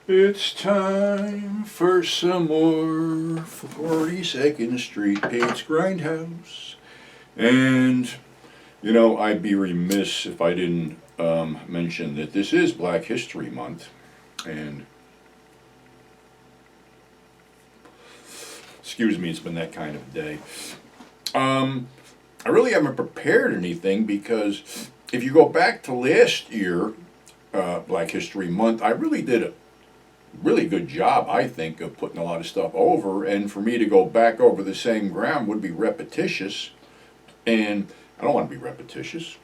It's time for some more 42nd Street Pete's Grindhouse. And, I'd be remiss if I didn't mention that this is Black History Month. And, excuse me, it's been that kind of day. I really haven't prepared anything because if you go back to last year, Black History Month, I really did a really good job, I think, of putting a lot of stuff over. And for me to go back over the same ground would be repetitious. And I don't want to be repetitious.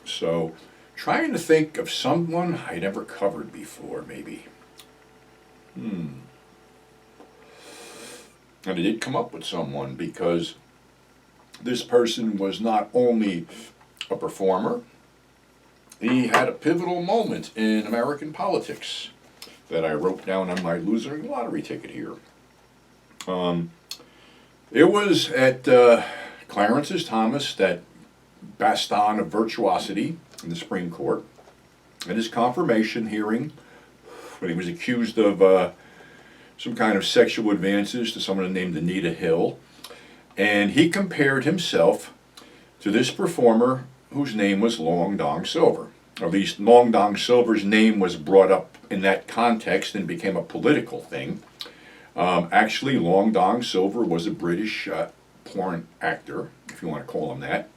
So, trying to think of someone I never covered before, maybe. And I did come up with someone because this person was not only a performer, he had a pivotal moment in American politics that I wrote down on my losing lottery ticket here. It was at Clarence Thomas, that bastion of virtuosity in the Supreme Court, at his confirmation hearing when he was accused of some kind of sexual advances to someone named Anita Hill. And he compared himself to this performer whose name was Long Dong Silver. Or at least Long Dong Silver's name was brought up in that context and became a political thing. Actually, Long Dong Silver was a British porn actor, if you want to call him that.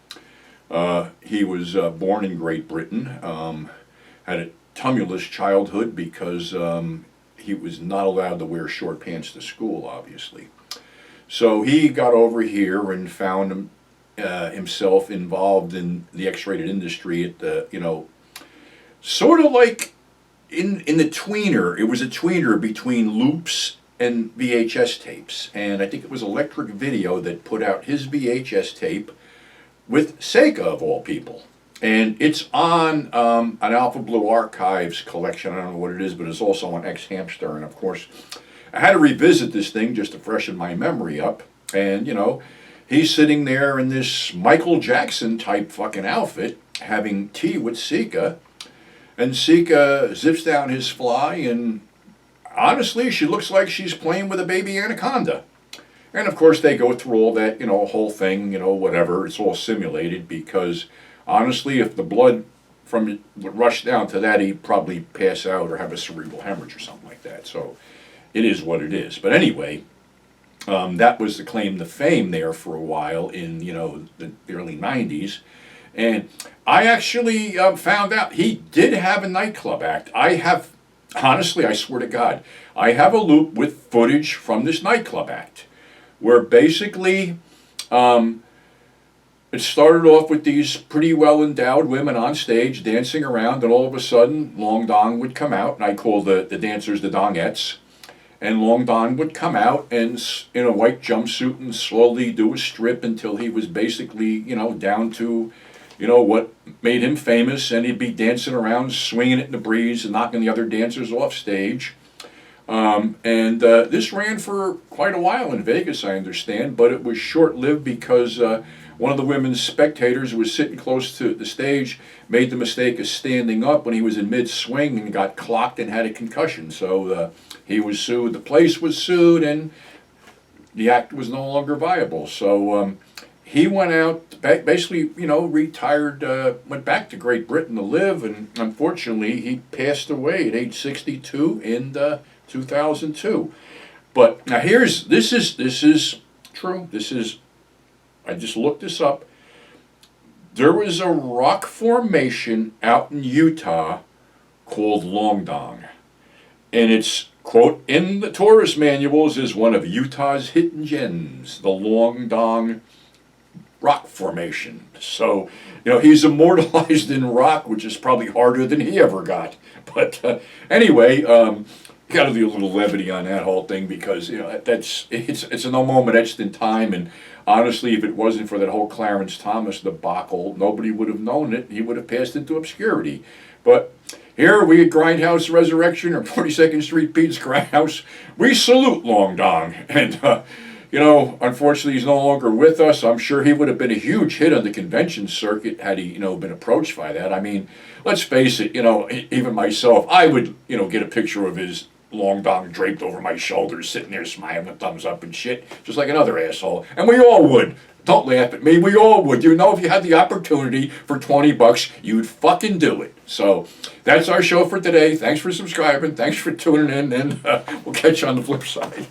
He was born in Great Britain, had a tumultuous childhood because he was not allowed to wear short pants to school, obviously. So he got over here and found himself involved in the X-rated industry at the, sort of like in the tweener. It was a tweener between loops and VHS tapes. And I think it was Electric Video that put out his VHS tape with Sega, of all people. And it's on an Alpha Blue Archives collection. I don't know what it is, but it's also on X-Hamster. And of course, I had to revisit this thing just to freshen my memory up. And, he's sitting there in this Michael Jackson type fucking outfit having tea with Sika. And Sika zips down his fly, and honestly, she looks like she's playing with a baby anaconda. And of course, they go through all that, whole thing, whatever. It's all simulated because, honestly, if the blood from it would rush down to that, he'd probably pass out or have a cerebral hemorrhage or something like that. So it is what it is. But anyway, that was the claim to fame there for a while in, the early 90s. And I actually found out he did have a nightclub act. Honestly, I swear to God, I have a loop with footage from this nightclub act where basically it started off with these pretty well-endowed women on stage dancing around, and all of a sudden, Long Dong would come out, and I call the dancers the Dongettes, and Long Dong would come out and in a white jumpsuit and slowly do a strip until he was basically, down to what made him famous, and he'd be dancing around, swinging it in the breeze and knocking the other dancers off stage. This ran for quite a while in Vegas, I understand, but it was short-lived because one of the women's spectators who was sitting close to the stage made the mistake of standing up when he was in mid-swing and got clocked and had a concussion. So he was sued, the place was sued, and the act was no longer viable. So he went out, basically, retired, went back to Great Britain to live, and unfortunately he passed away at age 62 in 2002. But now this is true. I just looked this up. There was a rock formation out in Utah called Long Dong. And it's, quote, in the tourist manuals is one of Utah's hidden gems, the Long Dong rock formation. So, he's immortalized in rock, which is probably harder than he ever got. But anyway, got to do a little levity on that whole thing because it's a no moment etched in time. And honestly, if it wasn't for that whole Clarence Thomas debacle, nobody would have known it. He would have passed into obscurity. But here we at Grindhouse Resurrection or 42nd Street Pete's Grindhouse, we salute Long Dong. And You know, unfortunately, he's no longer with us. I'm sure he would have been a huge hit on the convention circuit had he, been approached by that. I mean, let's face it, even myself, I would, get a picture of his long dong draped over my shoulders, sitting there smiling, a thumbs up and shit, just like another asshole. And we all would. Don't laugh at me. We all would. If you had the opportunity for $20, you'd fucking do it. So that's our show for today. Thanks for subscribing. Thanks for tuning in, and we'll catch you on the flip side.